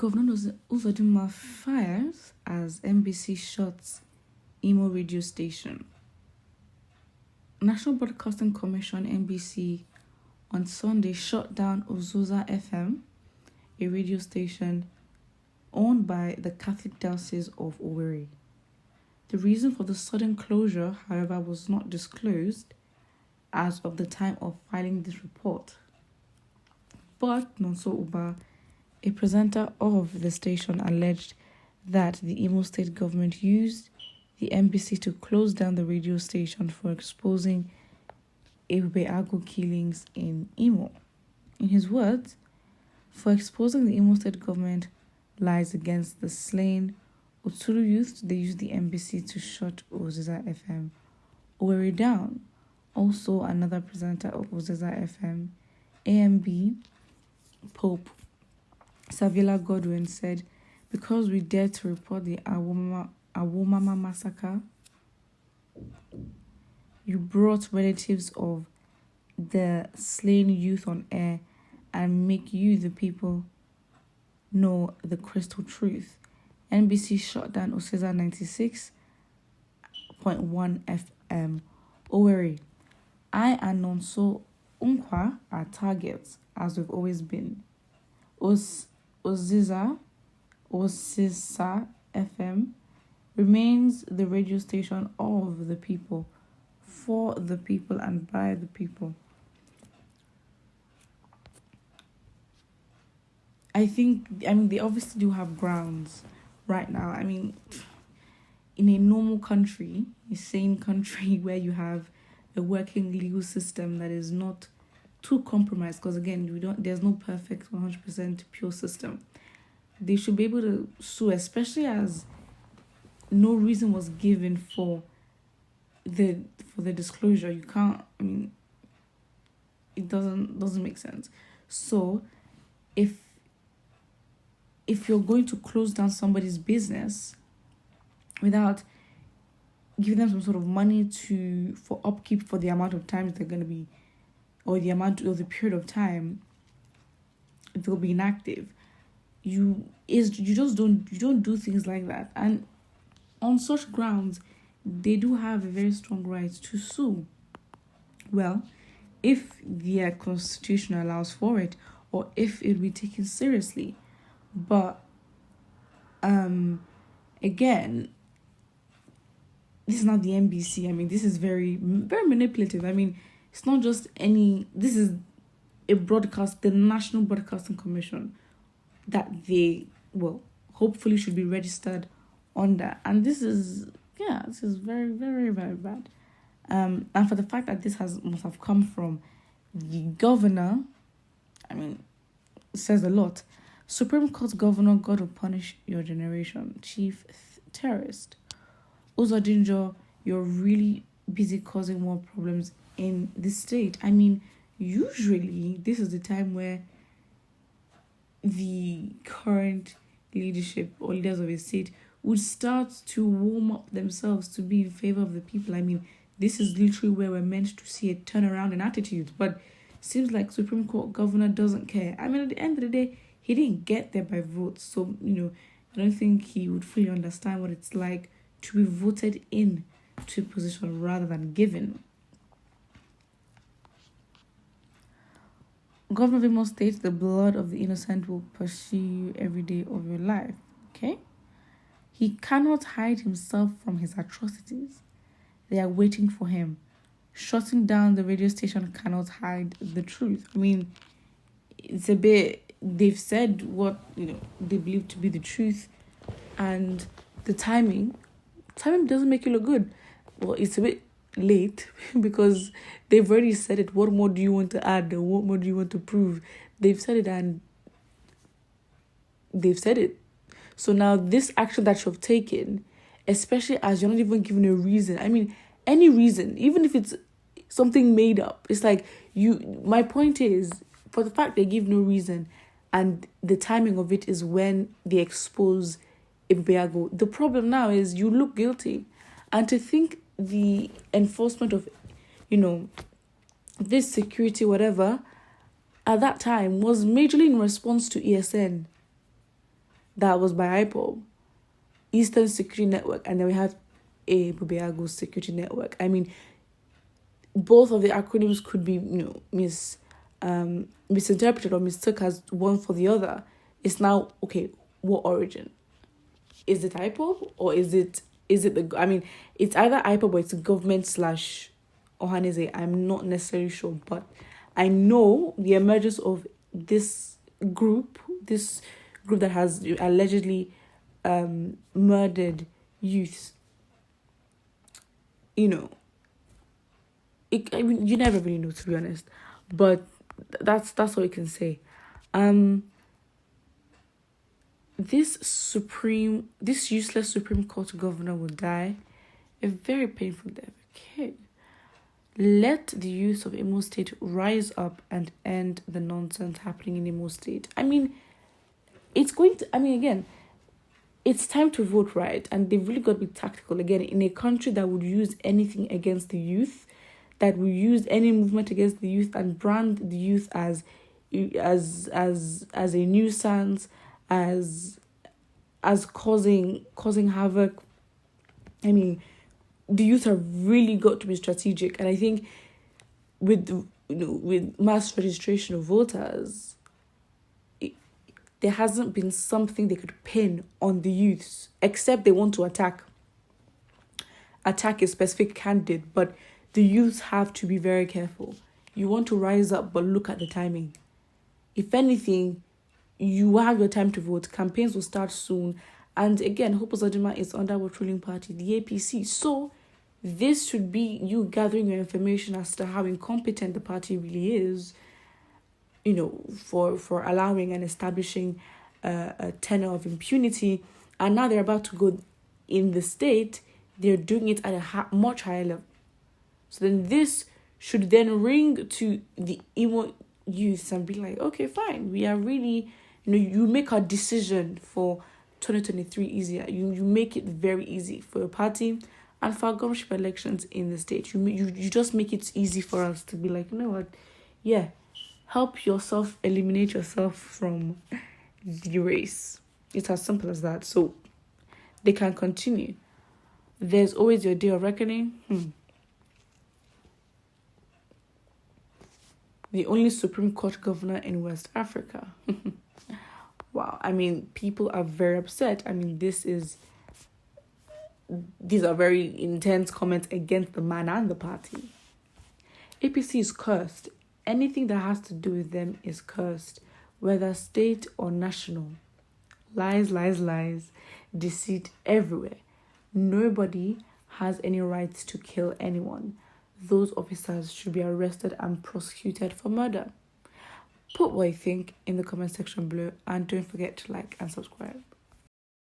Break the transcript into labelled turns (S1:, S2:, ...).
S1: Governor Uzodinma fires as NBC shuts Imo radio station. National Broadcasting Commission (NBC) on Sunday shut down Ozoza FM, a radio station owned by the Catholic Diocese of Owerri. The reason for the sudden closure, however, was not disclosed as of the time of filing this report. But Nonso Uba, a presenter of the station, alleged that the Imo State government used the NBC to close down the radio station for exposing Ebubeagu'S killings in Imo. In his words, for exposing the Imo State government lies against the slain Oturu youth, they used the NBC to shut Oziza FM Owerri down. Also, another presenter of Oziza FM, AMB Pope Savila Godwin, said, because we dared to report the Awomama massacre, you brought relatives of the slain youth on air and make you, the people, know the crystal truth. NBC shut down Oseza 96.1 FM Owerri. I and Nonso ŁŁ1ÑGS are targets, as we've always been. Oseza FM remains the radio station of the people, for the people, and by the people. They obviously do have grounds right now. In a normal country, a sane country where you have a working legal system that is not too compromised, because again, there's no perfect 100% pure system. They should be able to sue, especially as no reason was given for the disclosure. You can't. It doesn't make sense. So, if you're going to close down somebody's business without giving them some sort of money for upkeep for the amount of times they're going to be, or the period of time they'll be inactive, you don't do things like that. And on such grounds, they do have a very strong right to sue. Well, if their constitution allows for it, or if it will be taken seriously. But again, this is not the NBC. This is very, very manipulative. It's not just this is the National Broadcasting Commission that they, hopefully should be registered under. And this is very, very, very bad. And for the fact that this must have come from the governor, it says a lot. Supreme Court Governor, God will punish your generation. Chief terrorist. Uzodinma, you're really busy causing more problems in the state. Usually this is the time where the current leadership or leaders of a state would start to warm up themselves to be in favor of the people. This is literally where we're meant to see a turnaround in attitudes. But seems like Supreme Court Governor doesn't care. At the end of the day, he didn't get there by votes. So, I don't think he would fully understand what it's like to be voted in to a position rather than given. Governor of Imo State, the blood of the innocent will pursue you every day of your life. Okay? He cannot hide himself from his atrocities. They are waiting for him. Shutting down the radio station cannot hide the truth. It's a bit, they've said what, they believe to be the truth, and the timing doesn't make you look good. Well, it's a bit late because they've already said it. What more do you want to add? Or what more do you want to prove? They've said it, and they've said it. So now this action that you've taken, especially as you're not even given a reason. Any reason, even if it's something made up, it's like my point is, for the fact they give no reason, and the timing of it is when they expose Ebubeagu'S. The problem now is you look guilty. And to think the enforcement of, this security, whatever, at that time was majorly in response to ESN. that was by IPOB, Eastern Security Network, and then we have Ebubeagu'S Security Network. I mean, both of the acronyms could be, misinterpreted or mistook as one for the other. It's now, okay, what origin? Is it IPOB or is it the, I mean, it's either IPOB or it's government / Ohaneze. I'm not necessarily sure, but I know the emergence of this group that has allegedly murdered youths. You know, I mean, you never really know, to be honest, but that's all you can say. This useless Supreme Court governor will die a very painful death. Okay. Let the youth of Imo State rise up and end the nonsense happening in Imo State. I mean, again, it's time to vote, right? And they've really got to be tactical. Again, in a country that would use anything against the youth, that will use any movement against the youth and brand the youth as a nuisance, as causing havoc. I mean, the youth have really got to be strategic, and I think with mass registration of voters, there hasn't been something they could pin on the youths, except they want to attack a specific candidate. But the youths have to be very careful. You want to rise up, but look at the timing. If anything, you have your time to vote. Campaigns will start soon. And again, Hope Uzodinma is under what ruling party? The APC. So this should be you gathering your information as to how incompetent the party really is, for allowing and establishing a tenor of impunity. And now they're about to go in the state. They're doing it at a much higher level. So then this should then ring to the Imo youths and be like, okay, fine. We are really, you make our decision for 2023 easier. You make it very easy for your party and for our governorship elections in the state. You just make it easy for us to be like, you know what? Yeah, help yourself, eliminate yourself from the race. It's as simple as that. So they can continue. There's always your day of reckoning. The only Supreme Court governor in West Africa. Wow. I mean, people are very upset. I mean, these are very intense comments against the man and the party. APC is cursed. Anything that has to do with them is cursed, whether state or national. Lies, lies, lies. Deceit everywhere. Nobody has any rights to kill anyone. Those officers should be arrested and prosecuted for murder. Put what you think in the comment section below and don't forget to like and subscribe.